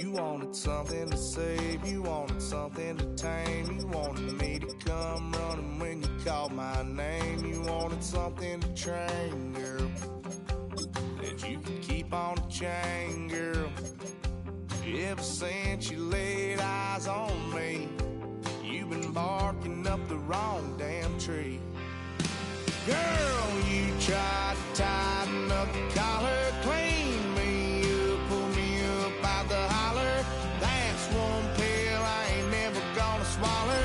You wanted something to save, you wanted something to tame. You wanted me to come running when you called my name. You wanted something to train, girl, that you could keep on the chain, girl. Ever since you laid eyes on me, you've been barking up the wrong damn tree. Girl, you tried to tighten up the collar, clean me up, pull me up out the holler. That's one pill I ain't never gonna swallow.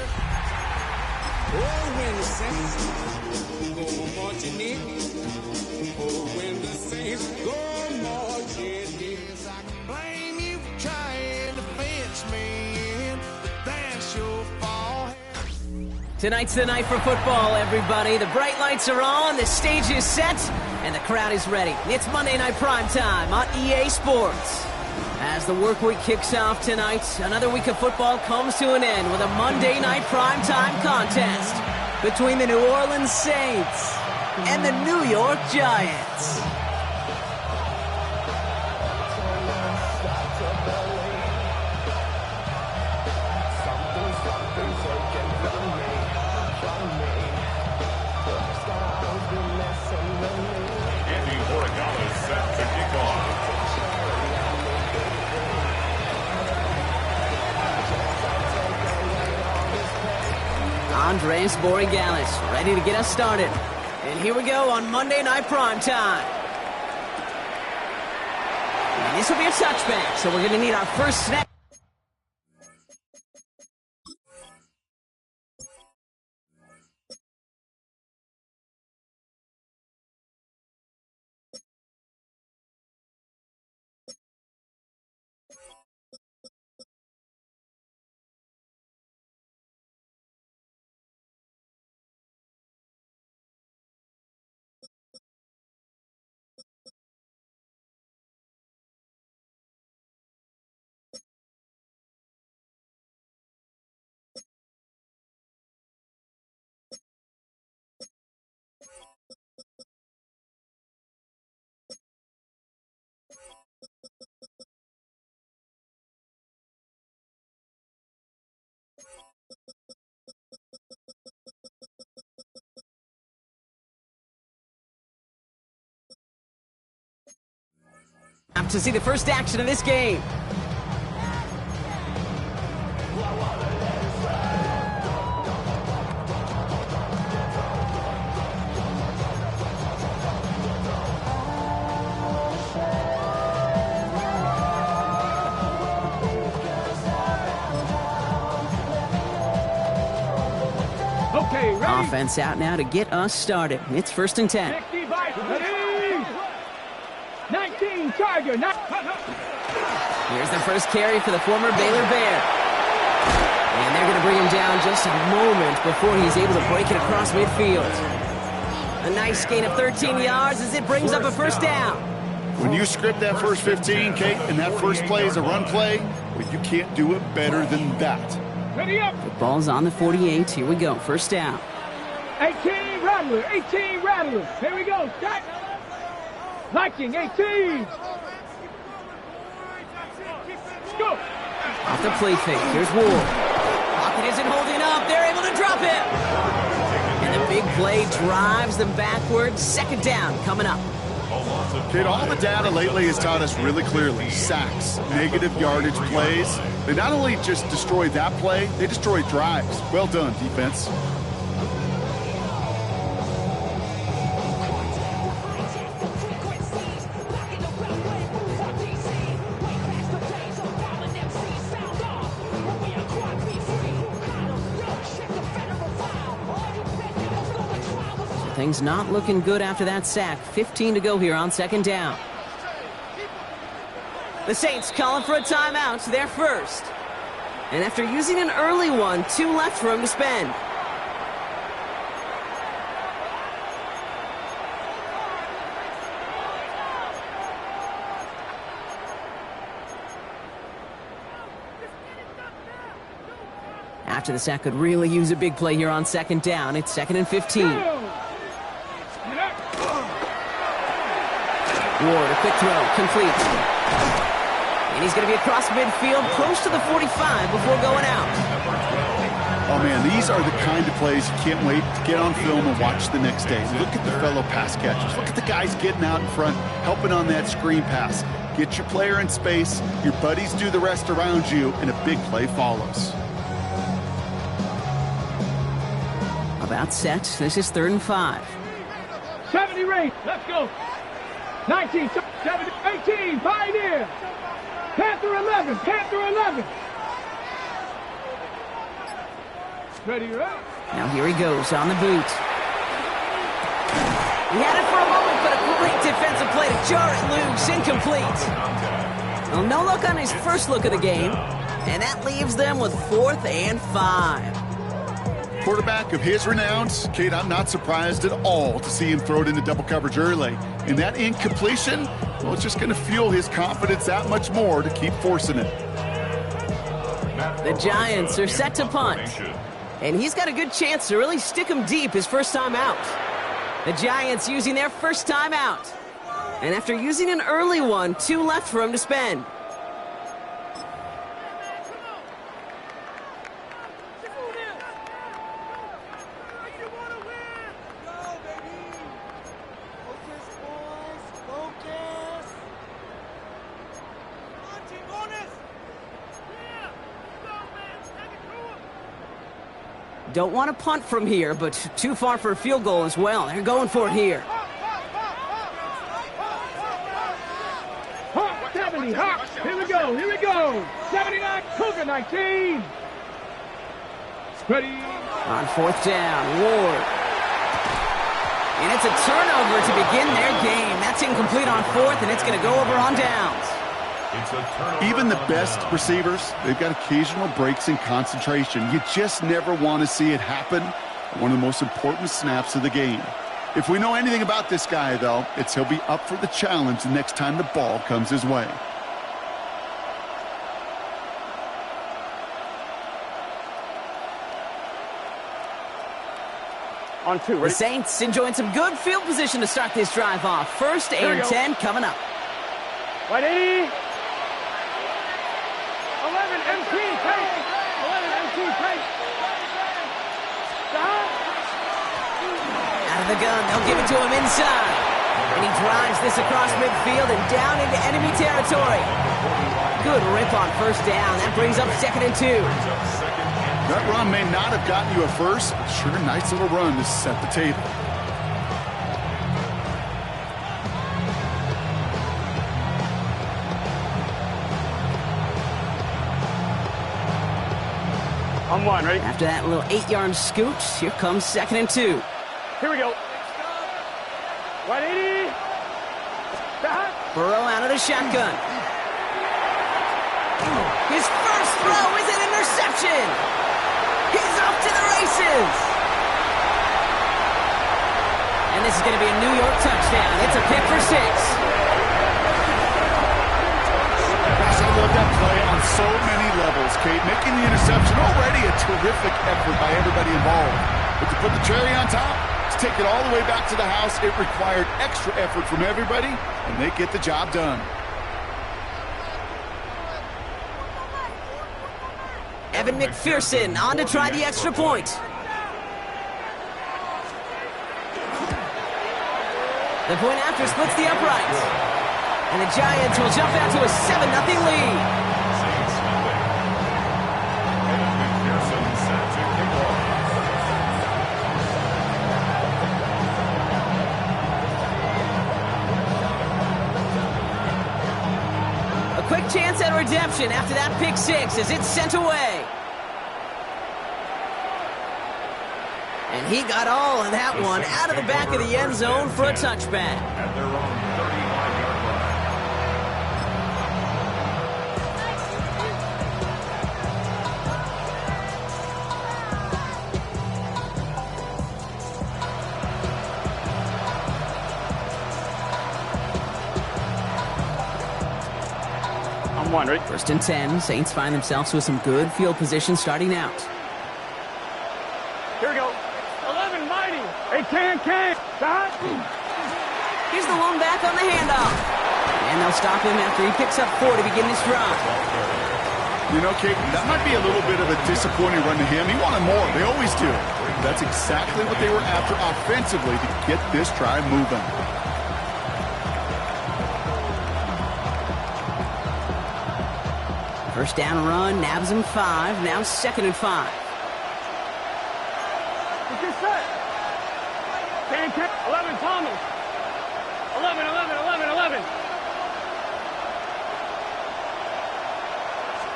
Oh, when the saints go marching in. Oh, when the saints go marching in. Yes, I can blame you for trying to fence me in, but that's your fault. Tonight's the night for football, everybody. The bright lights are on, the stage is set, and the crowd is ready. It's Monday Night Primetime on EA Sports. As the work week kicks off tonight, another week of football comes to an end with a Monday Night Primetime contest between the New Orleans Saints and the New York Giants. Andres Borregales ready to get us started. And here we go on Monday Night Primetime. And this will be a touchback, so we're going to need our first snap. To see the first action of this game. Okay, ready? Offense out now to get us started. It's 1st and 10. 19 Tiger. Here's the first carry for the former Baylor Bear. And they're going to bring him down just a moment before he's able to break it across midfield. A nice gain of 13 yards as it brings up a first down. When you script that first 15, Kate, and that first play is a run play, well, you can't do it better than that. Ready up. The ball's on the 48. Here we go. First down. 18 Rattler. 18 Rattler. Here we go. Start. Viking 18. Go. Off the play fake. Here's Ward. Pocket isn't holding up. They're able to drop it. And the big play drives them backwards. Second down coming up. Kate, all the data lately has taught us really clearly, sacks, negative yardage plays, they not only just destroy that play, they destroy drives. Well done, defense. Things not looking good after that sack. 15 to go here on second down. The Saints calling for a timeout. They're first. And after using an early one, 2 left for him to spend. After the sack, could really use a big play here on second down. It's 2nd and 15. Ward, a quick throw, complete. And he's going to be across midfield, close to the 45 before going out. Oh, man, these are the kind of plays you can't wait to get on film and watch the next day. Look at the fellow pass catchers. Look at the guys getting out in front, helping on that screen pass. Get your player in space, your buddies do the rest around you, and a big play follows. About set. This is 3rd and 5. 70 race. Let's go. 19, 70, 18, Pioneer. Panther 11, Panther 11. Ready, right? Now here he goes on the boot. He had it for a moment, but a great defensive play to jar it loose. Incomplete. Well, no look on his first look of the game, and that leaves them with 4th and 5. Quarterback of his renowns, Kate, I'm not surprised at all to see him throw it into double coverage early. And that incompletion, well, it's just going to fuel his confidence that much more to keep forcing it. The Giants are set to punt. And he's got a good chance to really stick him deep his first time out. The Giants using their first time out. And after using an early one, 2 left for him to spend. Don't want to punt from here, but too far for a field goal as well. They're going for it here. Hawk 70, Hawk. Here we go, here we go. 79, Cougar 19. Ready. On 4th down, Ward. And it's a turnover to begin their game. That's incomplete on 4th, and it's going to go over on downs. Even the best receivers, they've got occasional breaks in concentration. You just never want to see it happen at one of the most important snaps of the game. If we know anything about this guy, though, it's he'll be up for the challenge the next time the ball comes his way. On 2, The ready? Saints enjoying some good field position to start this drive off. 1st and 10 coming up. 180. 11 MT, take. 11 MT, take. Stop. Out of the gun, they'll give it to him inside. And he drives this across midfield and down into enemy territory. Good rip on 1st down. That brings up 2nd and 2. That run may not have gotten you a first, but sure, nice little run to set the table. On 1, ready? After that little 8-yard scoot, here comes 2nd and 2. Here we go. 180. Stop. Burrow out of the shotgun. His first throw is an interception. He's off to the races. And this is going to be a New York touchdown. It's a pick for 6. Gosh, I love that play on so many levels, Kate. Making the interception already a terrific effort by everybody involved. But to put the cherry on top, to take it all the way back to the house, it required extra effort from everybody, and they get the job done. Evan McPherson on to try the extra point. The point after splits the uprights. And the Giants will jump out to a 7-0 lead. A quick chance at redemption after that pick 6 as it's sent away. And he got all of that one out of the back of the end zone for a touchback. At their own 35-yard line. On 1, ready? 1st and 10, Saints find themselves with some good field position starting out. Here we go. 11, mighty. 8, 10, Stop. Here's the one back on the handoff. And they'll stop him after he picks up 4 to begin this drive. You know, Kate, that might be a little bit of a disappointing run to him. He wanted more. They always do. That's exactly what they were after offensively to get this drive moving. First down run, nabs him 5. Now 2nd and 5. It's your set. 11, Thomas. 11, 11, 11, 11.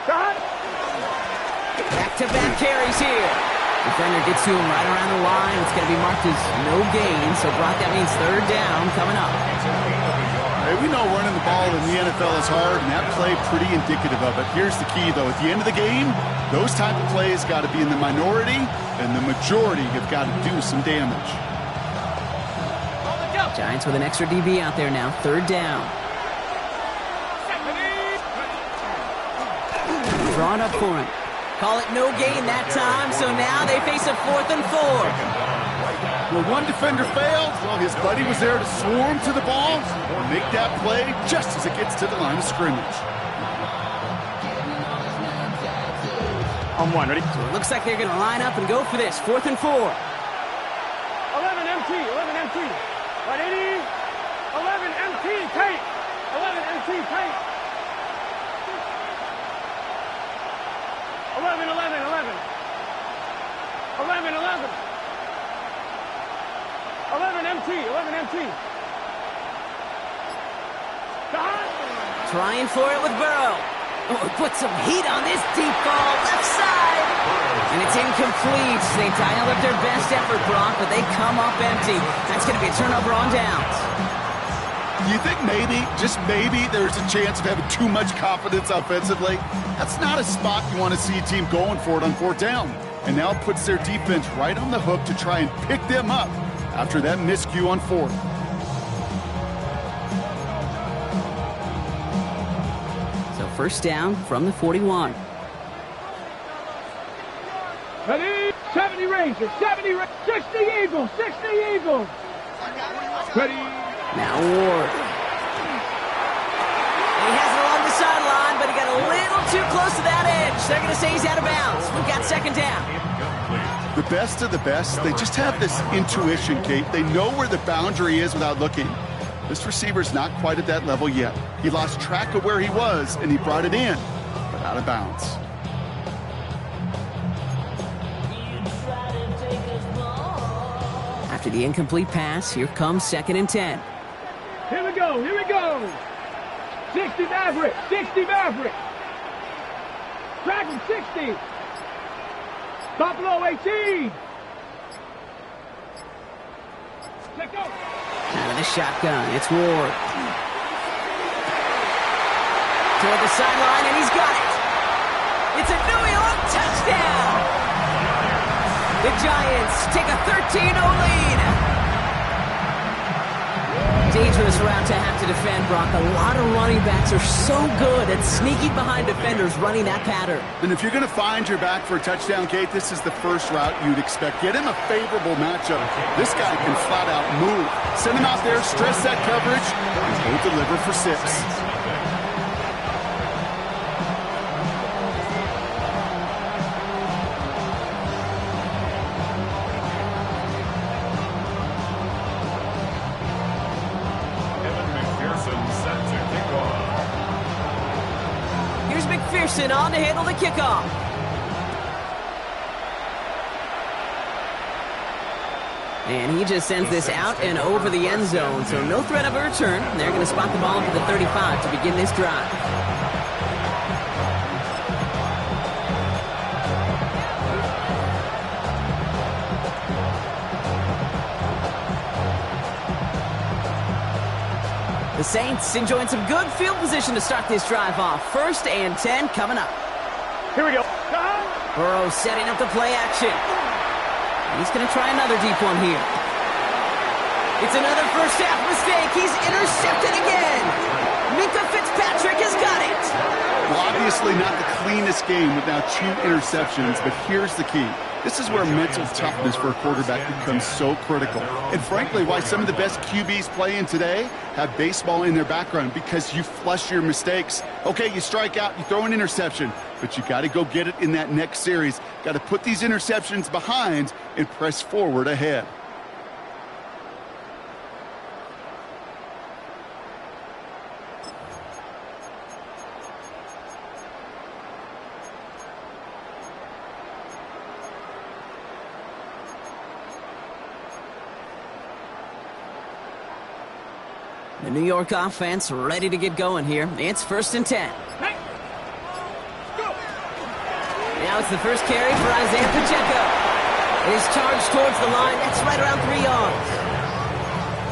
Shot. Back-to-back carries here. Defender gets to him right around the line. It's going to be marked as no gain. So, Brock, that means 3rd down coming up. Hey, we know running the ball in the NFL is hard, and that play pretty indicative of it. Here's the key, though. At the end of the game, those type of plays got to be in the minority, and the majority have got to do some damage. Giants with an extra DB out there now. 3rd down. Draw it up for him. Call it no gain that time, so now they face a 4th and 4. Well, one defender failed. Well, his buddy was there to swarm to the ball or make that play just as it gets to the line of scrimmage. On 1, ready? So it looks like they're going to line up and go for this. 4th and 4. 11 MT, 11 MT. 180, 11 MT, Kate. 11 MT, Kate. 11, 11, 11. 11, 11. 11 MT, 11 MT. Trying for it with Burrow. Oh, put some heat on this deep ball, left side. And it's incomplete. They dialed up their best effort, Brock, but they come up empty. That's going to be a turnover on downs. You think maybe, just maybe, there's a chance of having too much confidence offensively? That's not a spot you want to see a team going for it on 4th down. And now it puts their defense right on the hook to try and pick them up after that miscue on 4th. So 1st down from the 41. Ready? 70 Rangers, 70 Rangers, 60 Eagles, 60 Eagles. Ready? Now Ward. And he has it along the sideline, but he got a little too close to that edge. They're going to say he's out of bounds. We've got 2nd down. The best of the best, they just have this intuition, Kate. They know where the boundary is without looking. This receiver's not quite at that level yet. He lost track of where he was, and he brought it in, but out of bounds. After the incomplete pass, here comes 2nd and 10. Here we go, here we go. 60 Maverick, 60 Maverick. Dragon 60. Buffalo 18. Check out. Out of the shotgun, it's Ward. Toward the sideline, and he's got it. It's a New York touchdown. The Giants take a 13-0 lead. Dangerous route to have to defend, Brock. A lot of running backs are so good at sneaking behind defenders running that pattern. And if you're going to find your back for a touchdown, Kate, this is the first route you'd expect. Get him a favorable matchup. This guy can flat out move. Send him out there, stress that coverage, and he'll deliver for 6. McPherson on to handle the kickoff. And he just sends this out and over the end zone, so no threat of a return. They're going to spot the ball up at the 35 to begin this drive. The Saints enjoying some good field position to start this drive off. 1st and 10 coming up. Here we go. Burrow setting up the play action. He's going to try another deep one here. It's another first half mistake. He's intercepted again. Minka Fitzpatrick has got it. Well, obviously not the cleanest game with now 2 interceptions, but here's the key. This is where mental toughness for a quarterback becomes so critical. And frankly, why some of the best QBs playing today have baseball in their background, because you flush your mistakes. Okay, you strike out, you throw an interception, but you got to go get it in that next series. Got to put these interceptions behind and press forward ahead. The New York offense ready to get going here. It's 1st and 10. Now it's the first carry for Isaiah Pacheco. It is charged towards the line. That's right around 3 yards.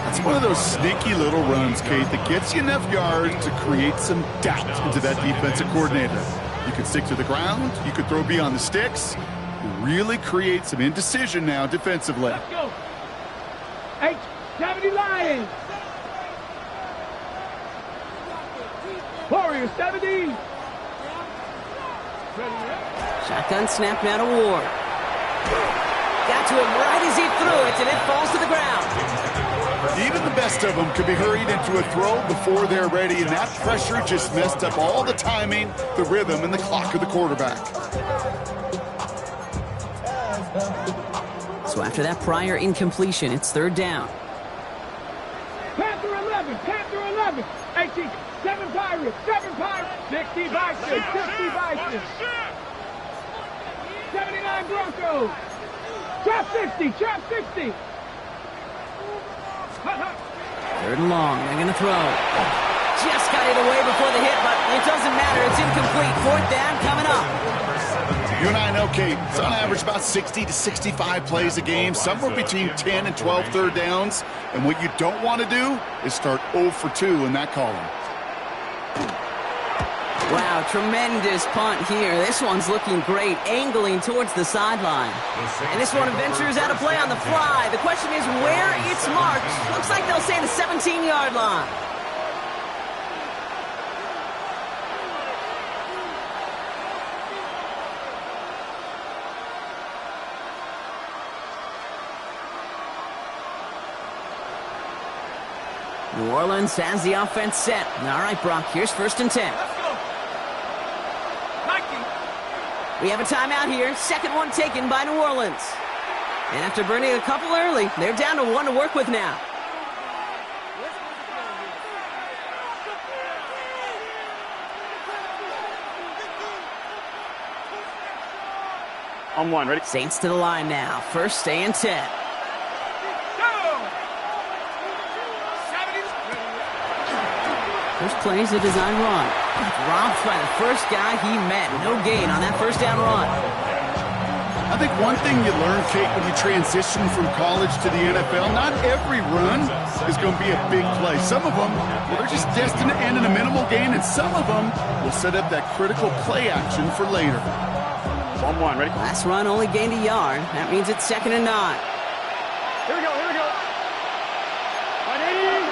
That's one of those sneaky little runs, Kate, that gets you enough yards to create some doubt into that defensive coordinator. You can stick to the ground. You could throw beyond the sticks. Really create some indecision now defensively. Let's go. 8-70 Lions. Warriors 70. Shotgun snap now to Ward. Got to him right as he threw it, and it falls to the ground. Even the best of them could be hurried into a throw before they're ready, and that pressure just messed up all the timing, the rhythm, and the clock of the quarterback. So after that prior incompletion, it's 3rd down. Panther 11. Panther 11. 18. 7 Pirates. 7 Pirates. 60 Bison. 60 Bison. 79 Broncos. Trap 60. Trap 60. 3rd and long. They're going to throw. Just got it away before the hit, but it doesn't matter. It's incomplete. 4th down coming up. You and I know, Kate, it's on average about 60 to 65 plays a game, somewhere between 10 and 12 third downs. And what you don't want to do is start 0 for 2 in that column. Wow, tremendous punt here. This one's looking great, angling towards the sideline. And this one ventures out of play on the fly. The question is where it's marked. Looks like they'll say the 17-yard line. New Orleans has the offense set. All right, Brock, here's 1st and 10. Let's go. Nike. We have a timeout here. 2nd one taken by New Orleans. And after burning a couple early, they're down to 1 to work with now. On 1, ready? Saints to the line now. 1st and 10. First play is a design run. Robbed by the first guy he met. No gain on that 1st down run. I think one thing you learn, Kate, when you transition from college to the NFL, not every run is going to be a big play. Some of them, well, they're just destined to end in a minimal gain, and some of them will set up that critical play action for later. On 1, ready? Last run only gained a yard. That means it's 2nd and 9. Here we go, here we go. 180.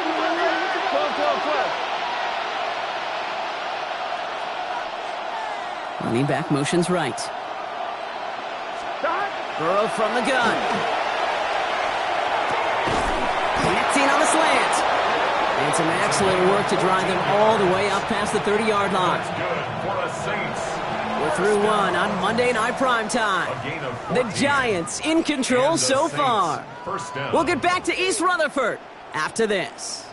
12. Running back motions right. Burrow from the gun. Connecting on the slant. And some excellent work to drive them all the way up past the 30-yard line. We're through 1 on Monday Night Primetime. The Giants in control so far. We'll get back to East Rutherford after this.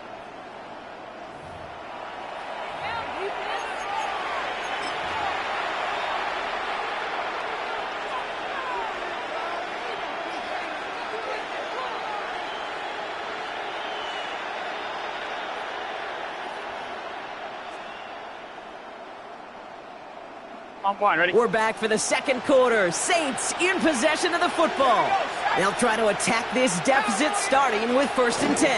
On 1, ready? We're back for the 2nd quarter. Saints in possession of the football. They'll try to attack this deficit starting with 1st and 10.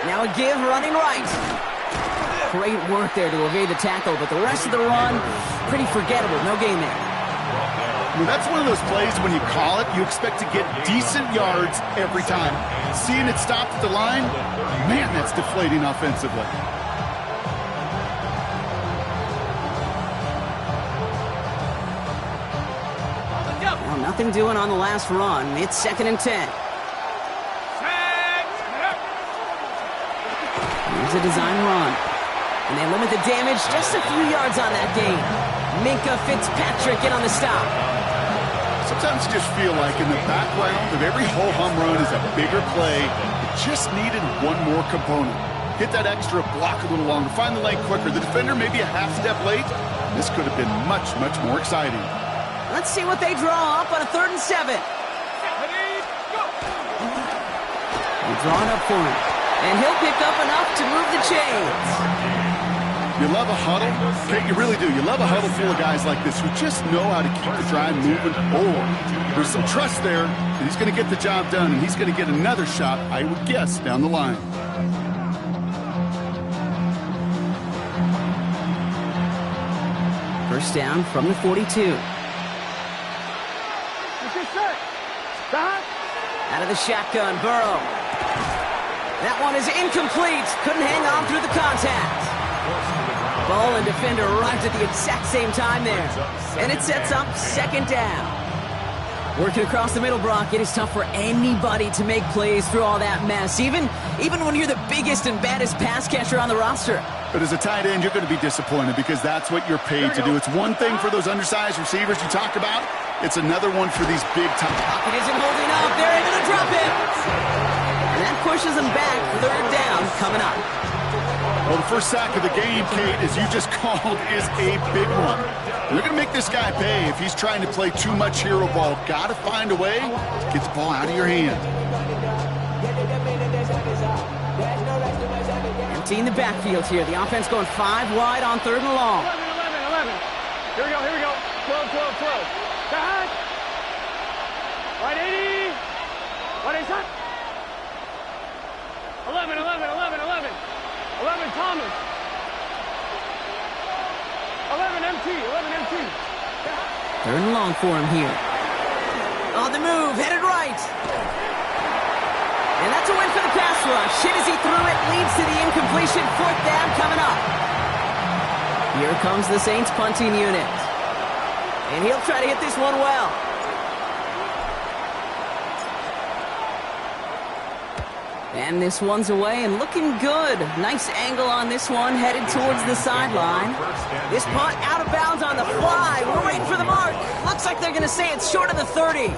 Now a give running right. Great work there to evade the tackle, but the rest of the run, pretty forgettable. No gain there. Well, that's one of those plays when you call it, you expect to get decent yards every time. Seeing it stopped at the line, man, that's deflating offensively. nothing doing on the last run. It's 2nd and 10. Here's a design run. And they limit the damage just a few yards on that gain. Minka Fitzpatrick in on the stop. Sometimes you just feel like in the background of every ho-hum run is a bigger play. It just needed one more component. Hit that extra block a little longer. Find the lane quicker. The defender may be a half step late. This could have been much, much more exciting. Let's see what they draw up on a 3rd and 7. They're drawing up for him. And he'll pick up enough to move the chains. You love a huddle? Okay, you really do. You love a huddle full of guys like this who just know how to keep the drive moving forward. There's some trust there that he's going to get the job done, and he's going to get another shot, I would guess, down the line. First down from the 42. Out of the shotgun, Burrow. That one is incomplete. Couldn't hang on through the contact. Ball and defender arrived at the exact same time there. And it sets up 2nd down. Working across the middle, Brock, it is tough for anybody to make plays through all that mess, even when you're the biggest and baddest pass catcher on the roster. But as a tight end, you're going to be disappointed because that's what you're paid to do. It's one thing for those undersized receivers you talk about. It's another one for these big time. Pocket isn't holding up. They're able to drop him. And that pushes them back. 3rd down coming up. Well, the first sack of the game, Kate, as you just called, is a big one. They're going to make this guy pay if he's trying to play too much hero ball. Got to find a way to get the ball out of your hand. Emptying the backfield here. The offense going 5 wide on 3rd and long. 11. Here we go. 12. Back. Right 80. Right 80. 11. 11 Thomas. 11 MT. 3rd and long for him here. On the move, headed right. And that's a win for the pass rush. Hit as he threw it, leads to the incompletion. 4th down coming up. Here comes the Saints punting unit. And he'll try to hit this one well. And this one's away and looking good. Nice angle on this one, headed towards the sideline. This punt out of bounds on the fly. We're waiting for the mark. Looks like they're going to say it's short of the 30.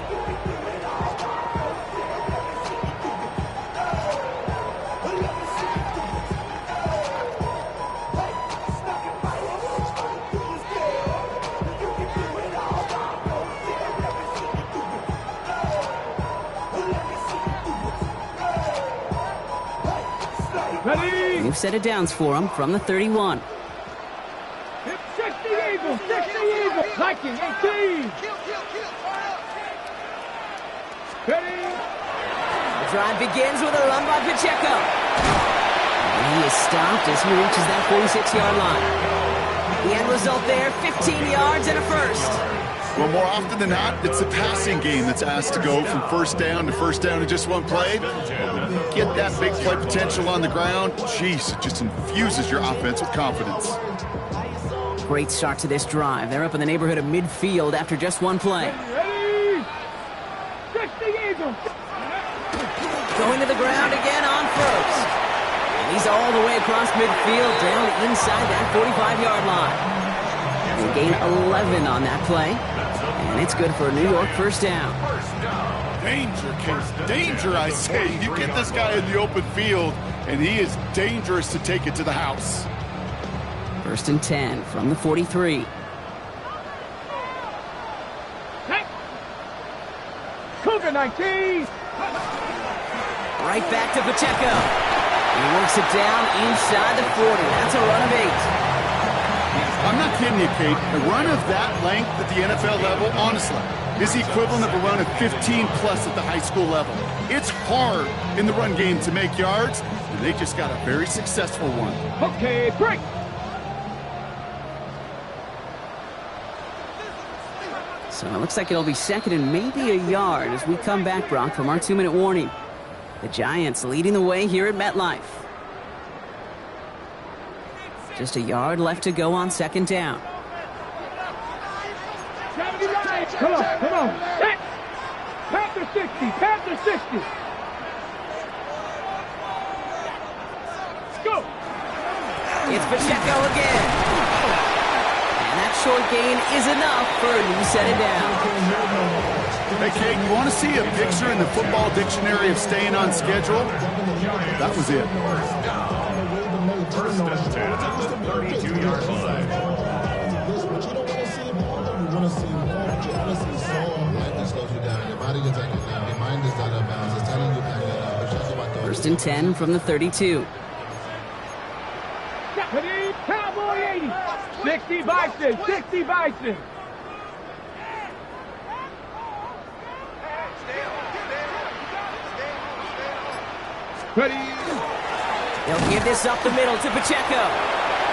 New set of downs for him from the 31. 60 Eagles, 60 Eagles. Viking 18. Ready? The drive begins with a run by Pacheco. And he is stopped as he reaches that 46-yard line. The end result there, 15 yards and a first. Well, more often than not, it's the passing game that's asked to go from first down in just one play. Get that big play potential on the ground. Jeez, it just infuses your offense with confidence. Great start to this drive. They're up in the neighborhood of midfield after just one play. Ready? 60 Eagles. Going to the ground again on first. And he's all the way across midfield down inside that 45-yard line. They gain 11 on that play. And it's good for a New York first down. Danger, Case. Danger, I say. You get this guy in the open field, and he is dangerous to take it to the house. 1st and 10 from the 43. Hey. Cougar 19. Right back to Pacheco. He works it down inside the 40. That's a run of 8. I'm not kidding you, Kate. A run of that length at the NFL level, honestly, is the equivalent of a run of 15-plus at the high school level. It's hard in the run game to make yards, and they just got a very successful one. Okay, break. So it looks like it'll be 2nd and maybe a yard as we come back, Brock, from our 2-minute warning. The Giants leading the way here at MetLife. Just a yard left to go on 2nd down. Come on. Panther 60. Go. It's Pacheco again. And that short gain is enough for a new set of downs. Hey, Kate, you want to see a picture in the football dictionary of staying on schedule? That was it. First and 10 at the 32-yard line. First and 10 from the 32. Cowboy 80. 60 Bison. 60 Bison. Ready. They'll give this up the middle to Pacheco.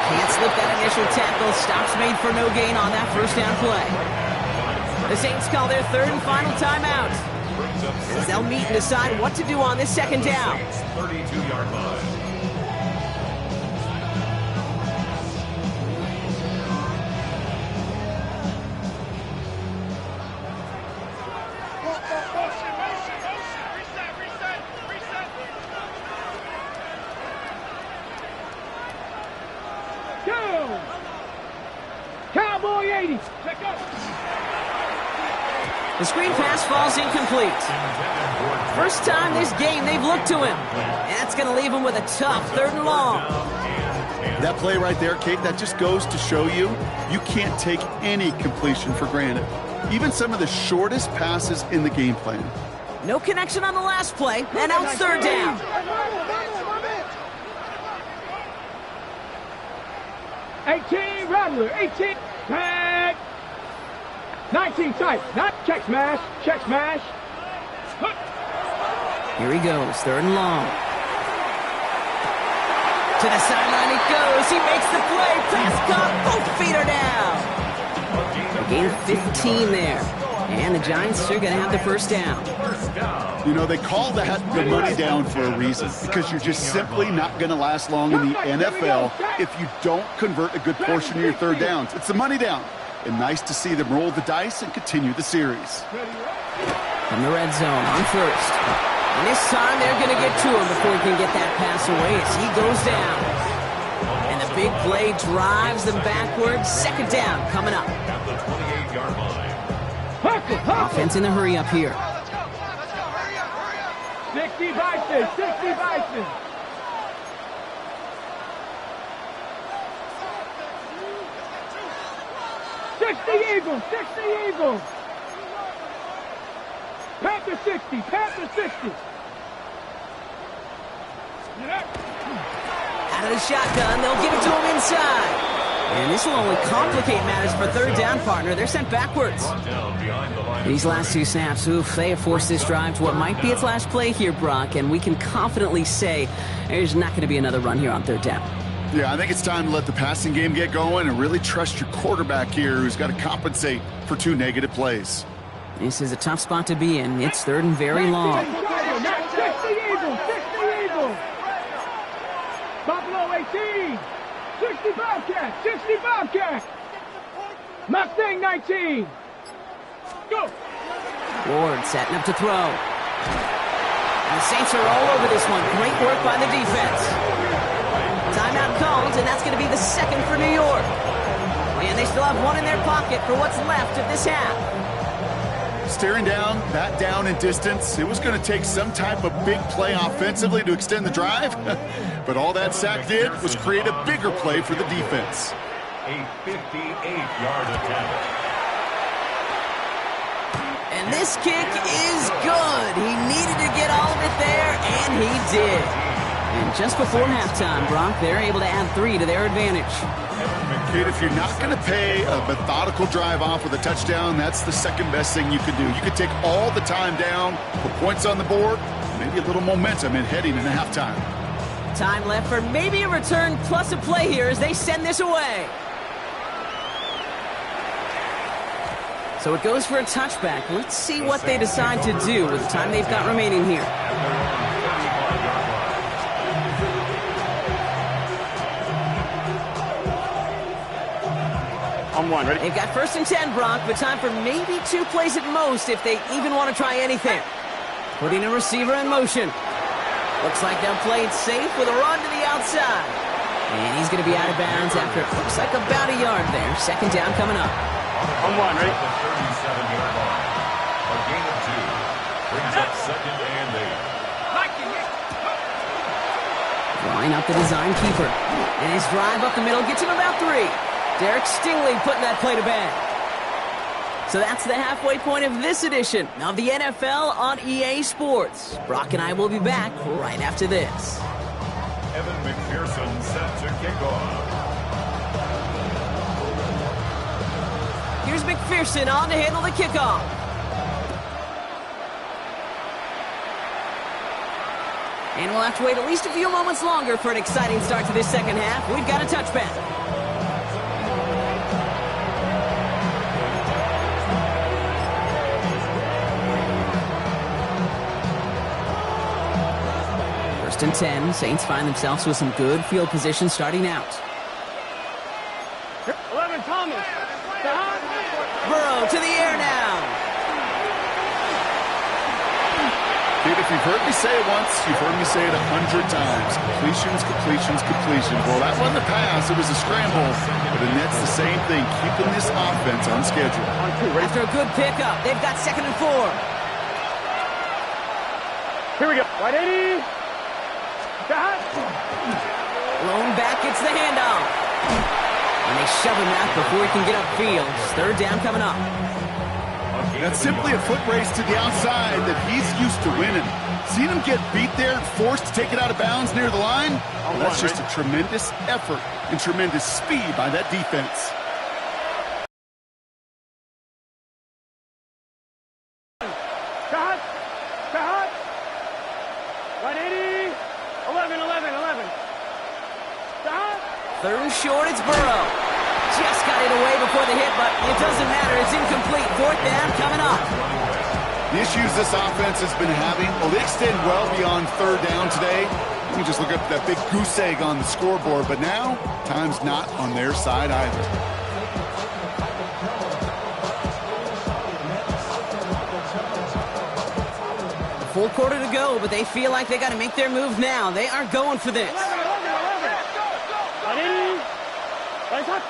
Can't slip that initial tackle. Stops made for no gain on that first down play. The Saints call their third and final timeout, as they'll meet and decide what to do on this second down. 32-yard line. Cowboy 80. Check up. The screen pass falls incomplete. First time this game they've looked to him. That's going to leave him with a tough third and long. That play right there, Kate, that just goes to show you can't take any completion for granted. Even some of the shortest passes in the game plan. No connection on the last play, and now it's third down. 18 Rattler. 18 tag. 19 tight. Not check smash. Check smash. Here he goes, third and long. To the sideline he goes. He makes the play. Pass caught. Both feet are down. A gain of 15 there. And the Giants are going to have the first down. You know, they call that the money down for a reason, because you're just simply not going to last long in the NFL if you don't convert a good portion of your third downs. It's the money down. And nice to see them roll the dice and continue the series. From the red zone on first. And this time they're going to get to him before he can get that pass away as he goes down. And the big play drives them backwards. Second down coming up. At the 28-yard line. Offense in a hurry up here. 60 Bison. 60 Bison. Eagles, 60 Eagles. Panther 60, Panther 60. Out of the shotgun, they'll give it to him inside. And this will only complicate matters for third down, partner. They're sent backwards. These last two snaps, oof, they have forced this drive to what might be its last play here, Brock, and we can confidently say there's not going to be another run here on third down. Yeah, I think it's time to let the passing game get going and really trust your quarterback here, who's got to compensate for two negative plays. This is a tough spot to be in. It's third and very long. 60 Eagles, 60 Eagles. Buffalo 18. 60 Bobcat, 60 Bobcat. Mustang 19. Go. Ward setting up to throw. And the Saints are all over this one. Great work by the defense. Timeout called, and that's going to be the second for New York. And they still have one in their pocket for what's left of this half. Staring down that down and distance, it was going to take some type of big play offensively to extend the drive. But all that sack did was create a bigger play for the defense. A 58-yard attempt. And this kick is good. He needed to get all of it there, and he did. And just before halftime, Brock, they're able to add 3 to their advantage. Kid, if you're not going to pay a methodical drive off with a touchdown, that's the second best thing you can do. You can take all the time down, put points on the board, maybe a little momentum in heading into halftime. Time left for maybe a return plus a play here as they send this away. So it goes for a touchback. Let's see what they decide to do with the time they've got remaining here. On one, ready? They've got first and 10, Brock, but time for maybe 2 plays at most if they even want to try anything. Putting a receiver in motion. Looks like they'll play it safe with a run to the outside. And he's going to be out of bounds after it looks like about a yard there. Second down coming up. On one, ready? The 37-yard line. A gain of 2. Brings up second and 8. Drawing up the design keeper. And his drive up the middle gets him about 3. Derek Stingley putting that play to bed. So that's the halfway point of this edition of the NFL on EA Sports. Brock and I will be back right after this. Evan McPherson set to kick off. Here's McPherson on to handle the kickoff. And we'll have to wait at least a few moments longer for an exciting start to this second half. We've got a touchback. First and 10. Saints find themselves with some good field position starting out. 11 Thomas. Burrow to the air now. Dude, if you've heard me say it once, you've heard me say it 100 times. Completions, completions, completions. Well, that wasn't a pass. It was a scramble. But the Nets, the same thing, keeping this offense on schedule. After a good pickup, they've got 2nd and 4. Here we go. Right 80. Lone back gets the handoff. And they shove him out before he can get upfield. Third down coming up. That's simply a foot race to the outside that he's used to winning. Seen him get beat there, forced to take it out of bounds near the line? Well, that's just a tremendous effort and tremendous speed by that defense. Cut. Right 80. 11. Cut. Third and short, it's Burrow. Just got it away before the hit, but it doesn't matter. It's incomplete. Fourth down coming up. The issues this offense has been having, well, they extend well beyond third down today. You can just look up that big goose egg on the scoreboard, but now, time's not on their side either. A full quarter to go, but they feel like they got to make their move now. They are going for this. 11. Right 80. Right cut.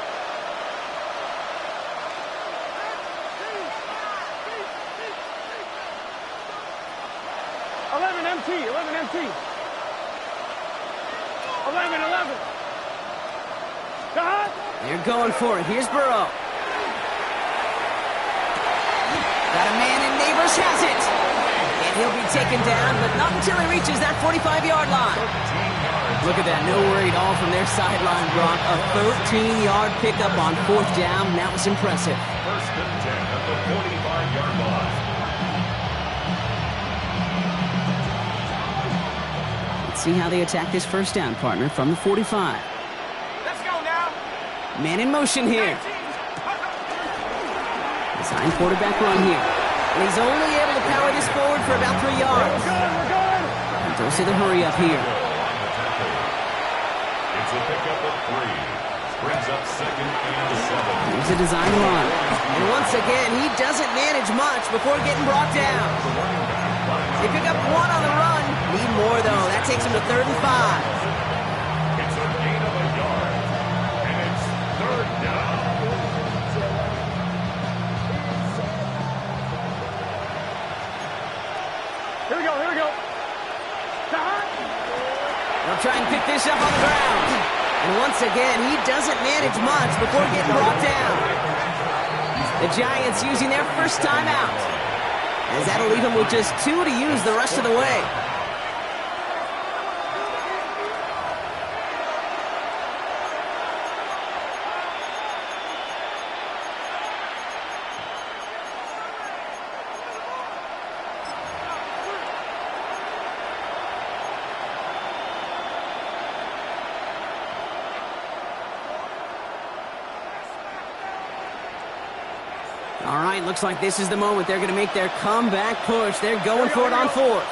11 MT. 11. Cut. They're going for it. Here's Burrow. Got a man, and Neighbors has it. And he'll be taken down, but not until he reaches that 45-yard line. Look at that. No worry at all from their sideline, Brock. A 13-yard pickup on fourth down. That was impressive. First and 10 at the 45-yard line. Let's see how they attack this first down, partner, from the 45. Let's go now. Man in motion here. Design quarterback run here. And he's only able to power this forward for about 3 yards. We're good. And don't see the hurry up here. It's a pickup of 3. Brings up second and 7. Here's a design run. And once again, he doesn't manage much before getting brought down. They pick up 1 on the run. Need more, though. That takes him to 3rd and 5. It's a gain of a yard. And it's third down. Here we go. Cut. They'll try and pick this up on the ground. And once again, he doesn't manage much before getting brought down. The Giants using their first time out, as that'll leave him with just 2 to use the rest of the way. All right, looks like this is the moment they're going to make their comeback push. They're going for it on 4th.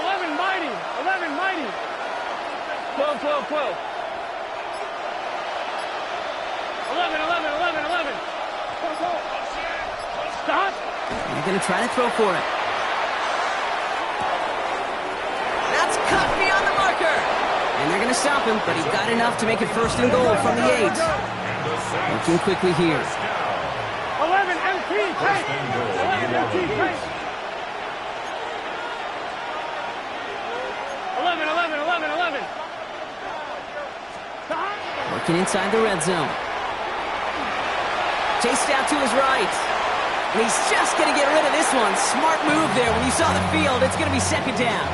11 mighty. 12. 11. Stop. They're going to try to throw for it. stop him, but he got enough to make it 1st and goal from the 8. Looking quickly here. 11 MT, take. 11 MT, take. 11. Working inside the red zone. Chased out to his right. And he's just going to get rid of this one. Smart move there. When you saw the field, it's going to be 2nd down.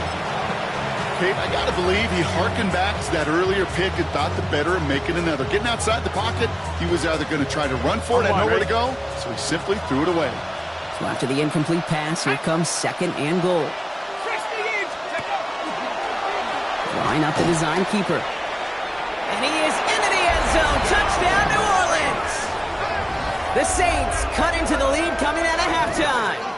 Kate, I got to believe he hearkened back to that earlier pick and thought the better of making another. Getting outside the pocket, he was either going to try to run for it, had nowhere to go, so he simply threw it away. So after the incomplete pass, here comes 2nd and goal. Line up the design keeper. And he is into the end zone. Touchdown, New Orleans! The Saints cut into the lead coming out of halftime.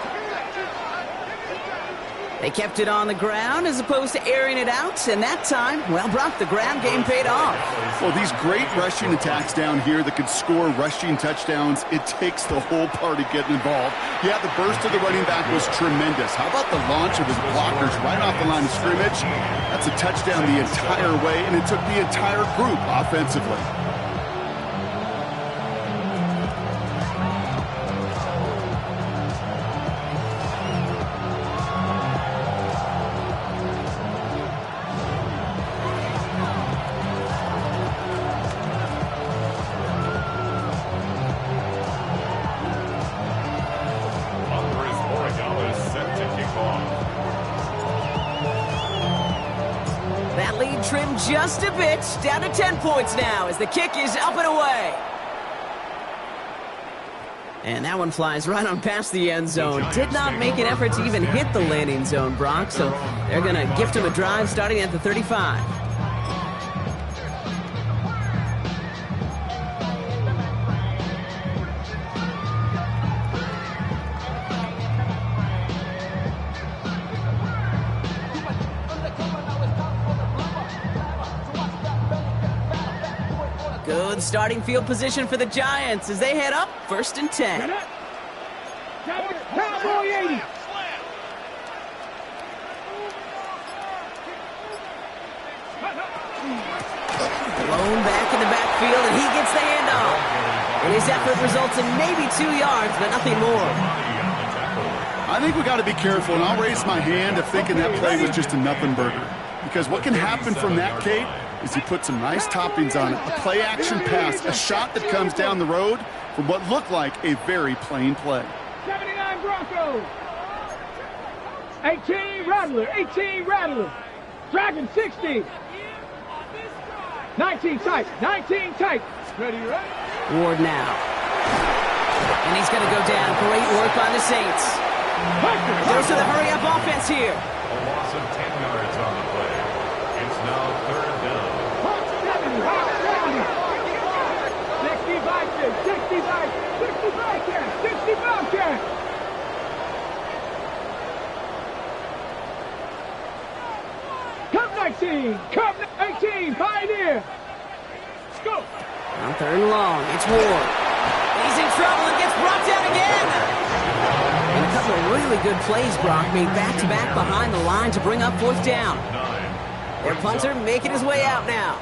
They kept it on the ground as opposed to airing it out, and that time, well, Brock, the ground game paid off. Well, these great rushing attacks down here that can score rushing touchdowns, it takes the whole party getting involved. Yeah, the burst of the running back was tremendous. How about the launch of his blockers right off the line of scrimmage? That's a touchdown the entire way, and it took the entire group offensively. That lead trimmed just a bit, down to 10 points now as the kick is up and away. And that one flies right on past the end zone. Did not make an effort to even hit the landing zone, Brock, so they're going to gift him a drive starting at the 35. Good starting field position for the Giants as they head up 1st and 10. Cowboy 80. Blown back in the backfield, and he gets the handoff. And his effort results in maybe 2 yards, but nothing more. I think we got to be careful, and I'll raise my hand if thinking that play was just a nothing burger. Because what can happen from that, Kate, is he put some nice toppings on it. A play-action pass, a shot that comes down the road from what looked like a very plain play. 79 Broncos. 18 Rattler. Dragon 60. 19 tight. Ready? Ward now. And he's going to go down. Great work by the Saints. Goes to the hurry-up offense here. A loss of 10 yards on the play. It's now 3rd down. 65 10. Come 18, Pioneer. Let's go. On 3rd and long, it's Ward. He's in trouble and gets brought down again. And a couple of really good plays, Brock, made back-to-back behind the line to bring up 4th down. Their punter making his way out now.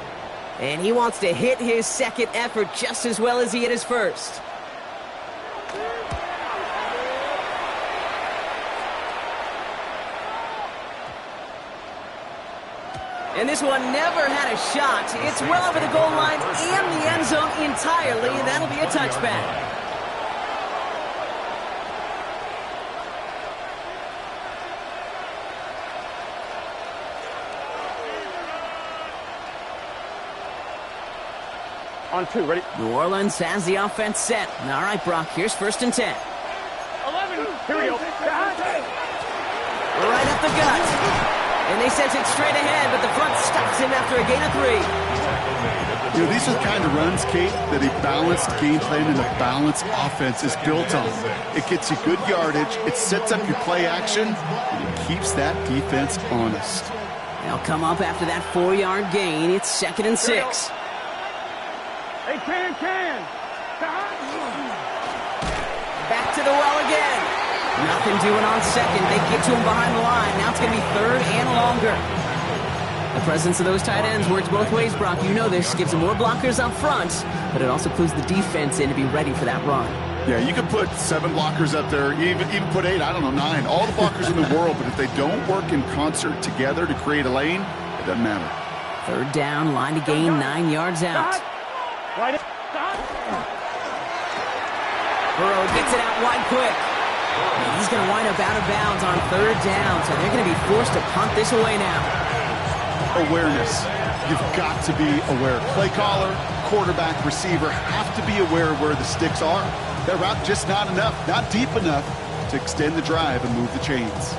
And he wants to hit his 2nd effort just as well as he hit his 1st. And this one never had a shot. It's well over the goal line and the end zone entirely, and that'll be a touchback. On 2, ready? New Orleans has the offense set. All right, Brock, here's 1st and 10. 11, here we go. Right up the gut. And they sent it straight ahead, but the front stops him after a gain of 3. You know, these are the kind of runs, Kate, that a balanced game plan and a balanced offense is built on. It gets you good yardage, it sets up your play action, and it keeps that defense honest. They'll come up after that 4-yard gain. It's 2nd and 6. Hey, can. Back to the well again. Nothing doing on 2nd. They get to him behind the line. Now it's going to be 3rd and longer. The presence of those tight ends works both ways, Brock. You know this. Gives them more blockers up front, but it also clues the defense in to be ready for that run. Yeah, you could put 7 blockers up there, even put 8, I don't know, 9. All the blockers in the world, but if they don't work in concert together to create a lane, it doesn't matter. Third down, line to gain, 9 yards out. Burrow gets it out wide quick. And he's going to wind up out of bounds on third down, so they're going to be forced to punt this away now. Awareness. You've got to be aware. Play caller, quarterback, receiver have to be aware of where the sticks are. That route just not enough, not deep enough to extend the drive and move the chains.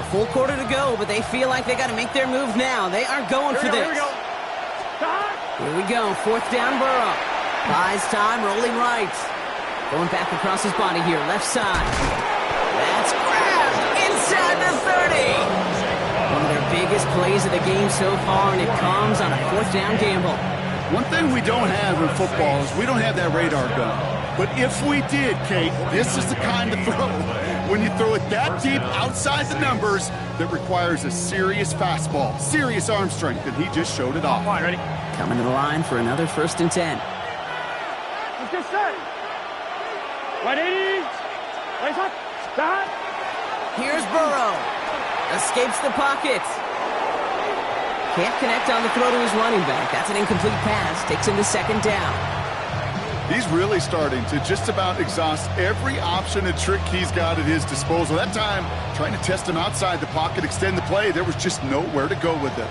A full quarter to go, but they feel like they got to make their move now. They are going for this. Here we go. Fourth down, Burrow. Buys time, rolling right. Going back across his body here, left side. That's grabbed inside the 30. One of their biggest plays of the game so far, and it comes on a fourth down gamble. One thing we don't have in football is we don't have that radar gun. But if we did, Kate, this is the kind of throw when you throw it that deep outside the numbers that requires a serious fastball, serious arm strength, and he just showed it off. Fine, ready? Coming to the line for another 1st and 10. Let's get set. 180. Right up. Stop. Here's Burrow. Escapes the pocket. Can't connect on the throw to his running back. That's an incomplete pass. Takes him to 2nd down. He's really starting to just about exhaust every option and trick he's got at his disposal. That time, trying to test him outside the pocket, extend the play, there was just nowhere to go with it.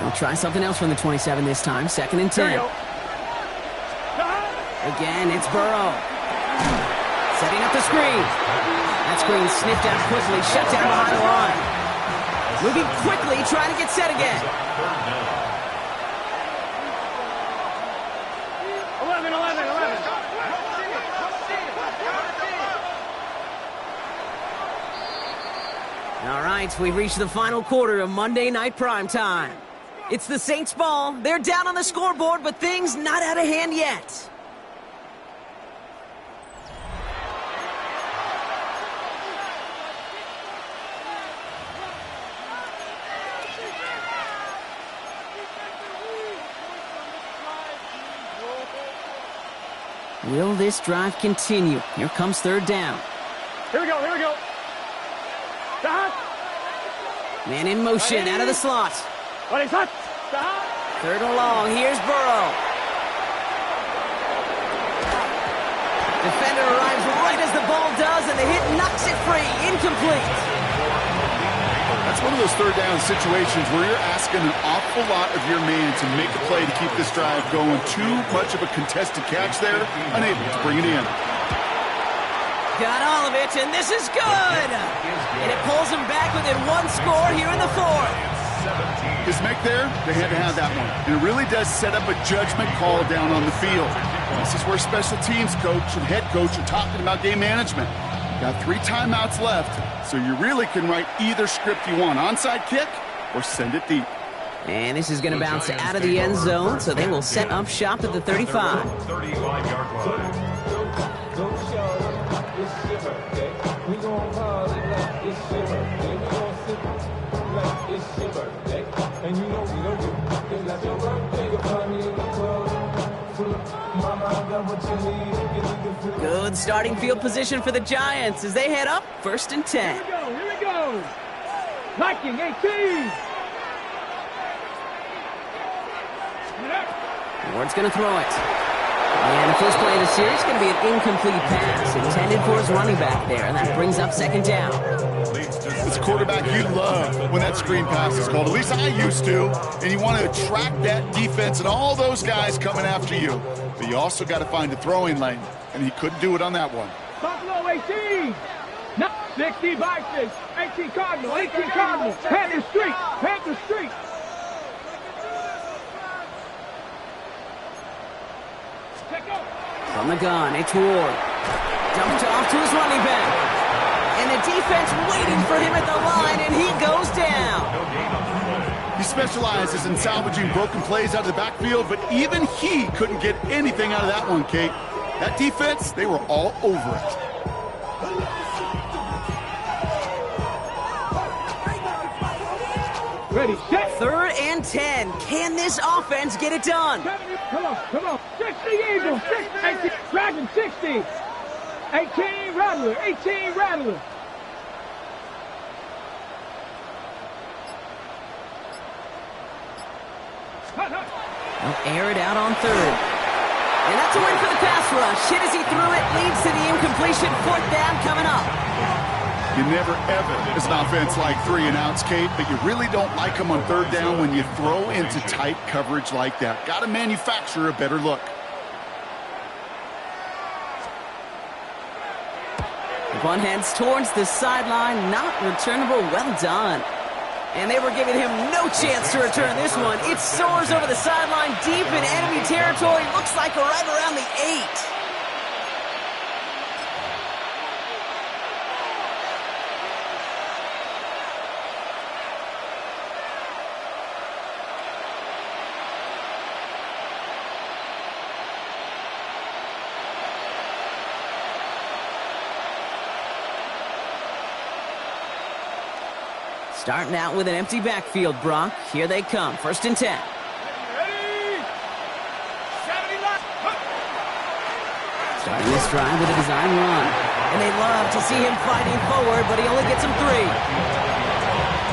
We'll try something else from the 27 this time. 2nd and 10. Again, it's Burrow. Setting up the screen. That screen sniffed out quickly, shut down behind the line. Moving quickly, trying to get set again. 11. All right, we've reached the final quarter of Monday Night Primetime. It's the Saints' ball. They're down on the scoreboard, but things not out of hand yet. Will this drive continue? Here comes 3rd down. Here we go. Stop. Man in motion, out of the slot. Ready, set. Stop. 3rd and long, here's Burrow. Defender arrives right as the ball does, and the hit knocks it free. Incomplete. That's one of those 3rd down situations where you're asking an awful lot of your man to make a play to keep this drive going. Too much of a contested catch there, unable to bring it in. Got all of it, and this is good! And it pulls him back within 1 score here in the 4th. His make there, they had to have that one. And it really does set up a judgment call down on the field. This is where special teams coach and head coach are talking about game management. Got 3 timeouts left, so you really can write either script you want. Onside kick or send it deep. And this is going to bounce out of the end zone, so they will set up shop at the 35. 35-yard line. Good starting field position for the Giants as they head up 1st and 10. Here we go. Liking 18. Ward's going to throw it. And the first play of the series is going to be an incomplete pass intended for his running back there, and that brings up 2nd down. As a quarterback, you love when that screen pass is called. At least I used to. And you want to attract that defense and all those guys coming after you. But you also got to find a throwing lane, and he couldn't do it on that one. Buffalo 18. No, 60 Vikings. 18 Cardinals. 18 Cardinals. Panther Street. Panther Street. From the gun, it's Ward. Dumped off to his running back. And the defense waiting for him at the line, and he goes down. He specializes in salvaging broken plays out of the backfield, but even he couldn't get anything out of that one, Kate. That defense, they were all over it. Ready, set. 3rd and 10. Can this offense get it done? Come on, come on. 60 Eagles, 18, Dragon 60. 18 Rattler, 18 Rattler. They'll air it out on 3rd. And that's a win for the pass rush. Hit as he threw it, leads to the incompletion. 4th down coming up. You never, ever, as an offense, like 3 and outs, Kate, but you really don't like them on 3rd down when you throw into tight coverage like that. Got to manufacture a better look. The punt heads towards the sideline. Not returnable. Well done. And they were giving him no chance to return this one. It soars over the sideline deep in enemy territory. Looks like right around the 8. Starting out with an empty backfield, Brock. Here they come. 1st and 10. Ready. 70 left. Starting this drive with a design run. And they love to see him fighting forward, but he only gets him 3.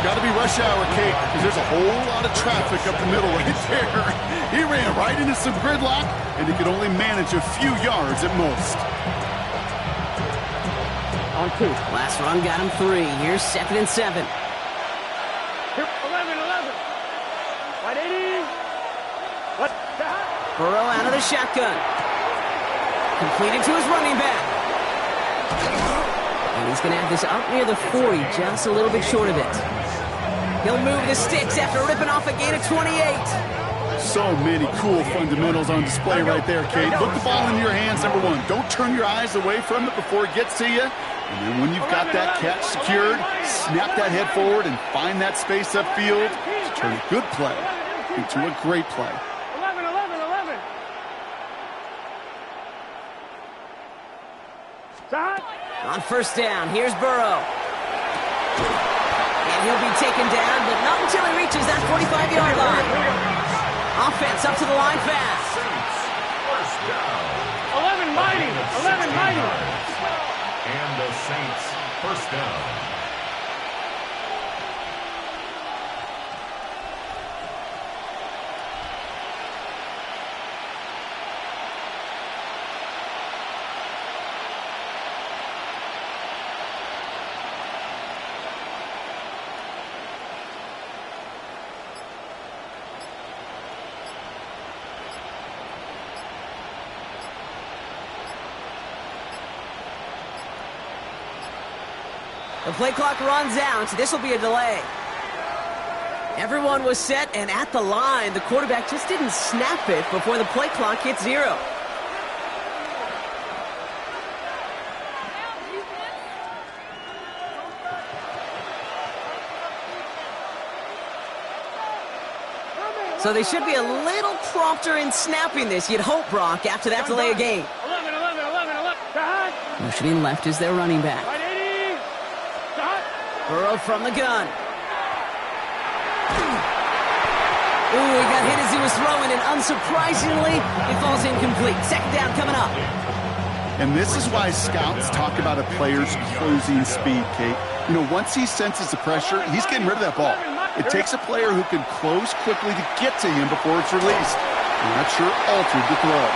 Got to be rush hour, Kate, because there's a whole lot of traffic up the middle right there. He ran right into some gridlock, and he could only manage a few yards at most. On 2. Last run got him 3. Here's 2nd and 7. 11. 180. What the heck? Burrow out of the shotgun. Completed to his running back. And he's going to have this up near the 40, just a little bit short of it. He'll move the sticks after ripping off a gain of 28. So many cool fundamentals on display right there, Kate. Put the ball in your hands, number 1. Don't turn your eyes away from it before it gets to you. And then when you've got that catch secured, snap that head forward and find that space upfield to turn a good play into a great play. 11. Stop. On 1st down, here's Burrow. And he'll be taken down, but not until he reaches that 45-yard line. Offense up to the line fast. 11 mighty. And the Saints, 1st down. The play clock runs out. This will be a delay. Everyone was set and at the line. The quarterback just didn't snap it before the play clock hit 0. So they should be a little prompter in snapping this, you'd hope, Brock, after that delay of game. 11. Motioning left is their running back. 180. Stop. Burrow from the gun. Ooh, he got hit as he was throwing, and unsurprisingly, it falls incomplete. 2nd down coming up. And this is why scouts talk about a player's closing speed, Kate. You know, once he senses the pressure, he's getting rid of that ball. It takes a player who can close quickly to get to him before it's released. And that sure altered the throw.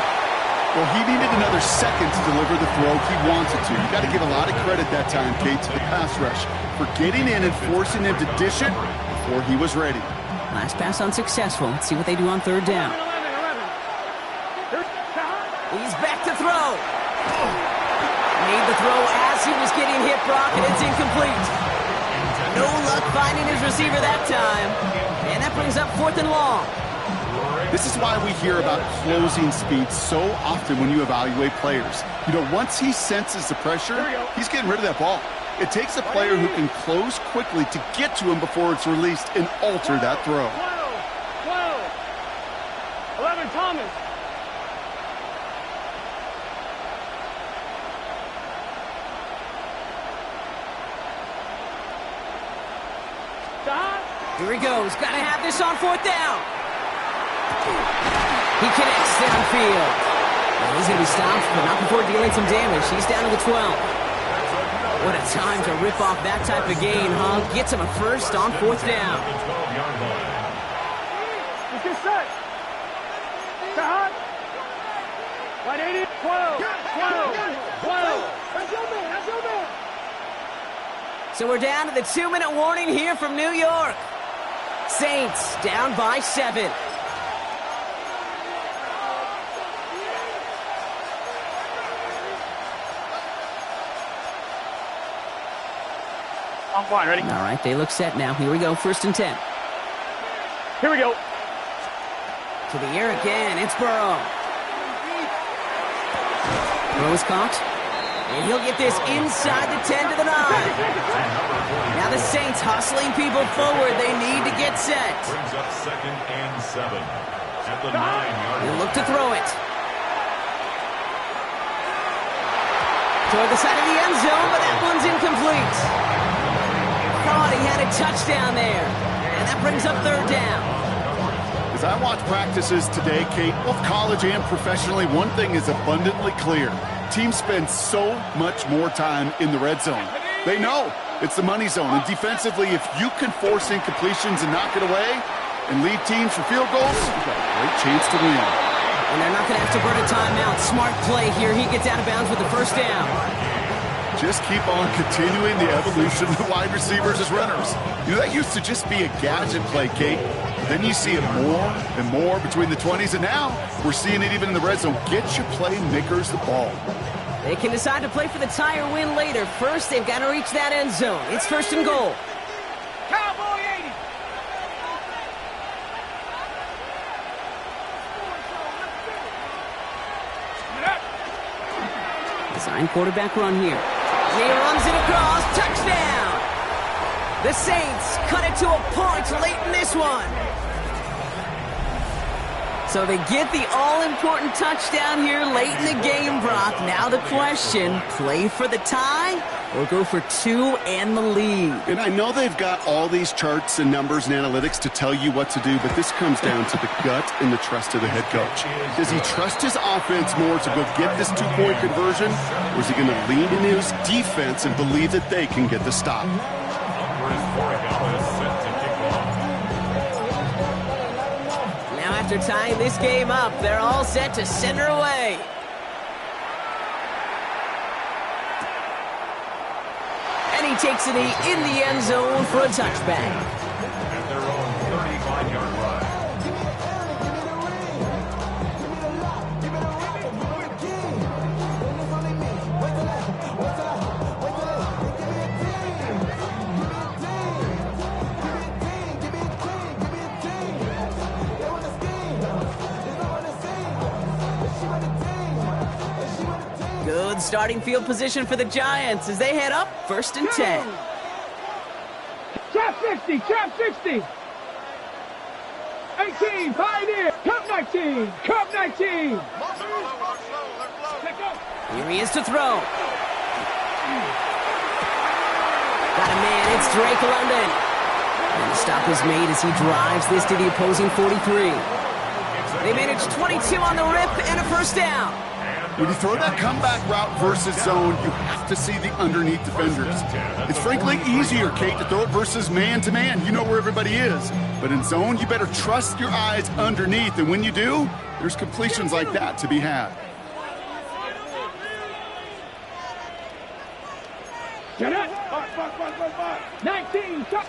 Well, he needed another second to deliver the throw he wanted to. You got to give a lot of credit that time, Kate, to the pass rush for getting in and forcing him to dish it before he was ready. Last pass unsuccessful. Let's see what they do on 3rd down. 11. He's back to throw. Made the throw as he was getting hit, Brock, and it's incomplete. No luck finding his receiver that time. And that brings up 4th and long. This is why we hear about closing speed so often when you evaluate players. You know, once he senses the pressure, he's getting rid of that ball. It takes a player who can close quickly to get to him before it's released and alter that throw. 12. 11, Thomas. Stop. Here he goes. Got to have this on 4th down. He connects downfield. Well, he's going to be stopped, but not before dealing some damage. He's down to the 12. What a time to rip off that type of gain, huh? Gets him a first on 4th down. Let's get set. Stop. 180, 12, 12, 12. That's your man, that's your man. So we're down to the 2-minute warning here from New York. Saints down by 7. I'm fine, ready? All right, they look set now. Here we go, 1st and 10. Here we go. To the air again, it's Burrow. Throw is caught. And he'll get this inside the 10 to the 9. Now the Saints hustling people forward. They need to get set. Brings up 2nd and 7 at the 9-yard He'll line. look to throw it. Toward the side of the end zone, but that one's incomplete. Thought he had a touchdown there. And that brings up 3rd down. As I watch practices today, Kate, both college and professionally, one thing is abundantly clear. Teams spend so much more time in the red zone. They know it's the money zone. And defensively, if you can force incompletions and knock it away and lead teams for field goals, you've got a great chance to win. And they're not going to have to burn a timeout. Smart play here. He gets out of bounds with the 1st down. Just keep on continuing the evolution of the wide receivers as runners. You know, that used to just be a gadget play, Kate. Then you see it more and more between the 20s, and now we're seeing it even in the red zone. Get your playmakers the ball. They can decide to play for the tie or win later. First, they've got to reach that end zone. It's 1st and goal. Cowboy 80. Design quarterback run here. He runs it across. Touchdown! The Saints cut it to a point late in this one. So they get the all-important touchdown here late in the game, Brock. Now the question, play for the tie or go for 2 and the lead? And I know they've got all these charts and numbers and analytics to tell you what to do, but this comes down to the gut and the trust of the head coach. Does he trust his offense more to go get this 2-point conversion, or is he going to lean into his defense and believe that they can get the stop? Now after tying this game up, they're all set to send her away. And he takes it in the end zone for a touchback. At their own 35-yard line. Good starting field position for the Giants as they head up 1st and 10. Trap 60, trap 60. 18, Pioneer, Cup 19, Cup 19. Here he is to throw. Got a man, it's Drake London. And the stop is made as he drives this to the opposing 43. They manage 22 on the rip and a 1st down. When you throw that comeback route versus zone, you have to see the underneath defenders. It's frankly easier, Kate, to throw it versus man-to-man. You know where everybody is. But in zone, you better trust your eyes underneath. And when you do, there's completions like that to be had. Get up. 19, shot.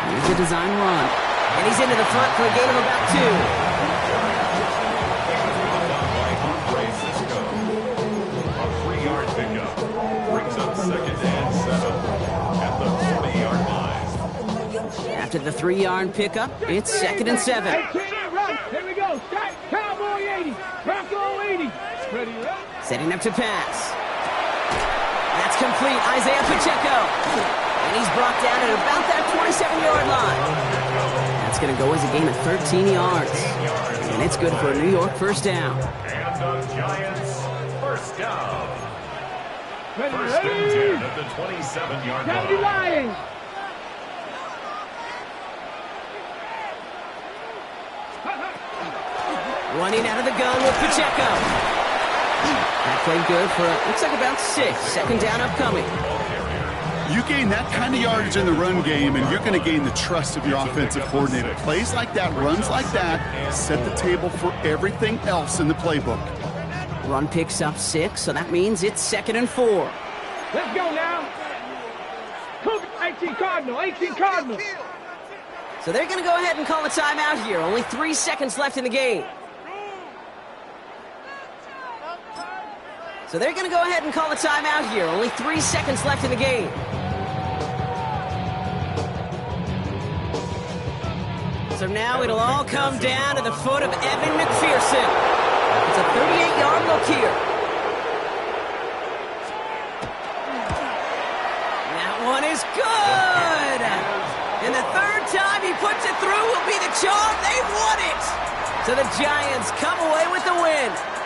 Here's the design run. And he's into the front for a gain of about 2. After the 3-yard pickup, it's 2nd and 7. 18, run. Here we go. Start. Cowboy 80. Bronco 80. Ready, right? Setting up to pass. That's complete. Isaiah Pacheco. And he's brought down at about that 27-yard line. That's going to go as a gain of 13 yards. And it's good for a New York 1st down. And the Giants, 1st down. Ready, 1st and ready. 10 at the 27-yard Kennedy line. Lyons. Running out of the gun with Pacheco. That played good for, looks like about 6. Second down upcoming. You gain that kind of yardage in the run game, and you're going to gain the trust of your offensive coordinator. Plays like that, runs like that, set the table for everything else in the playbook. Run picks up 6, so that means it's 2nd and 4. Let's go now. 18 Cardinal, 18 Cardinal. So they're going to go ahead and call a timeout here. Only 3 seconds left in the game. So they're going to go ahead and call a timeout here. Only 3 seconds left in the game. So now it'll all come down to the foot of Evan McPherson. It's a 38-yard look here. That one is good. And the third time he puts it through will be the charm. They won it. So the Giants come away with the win.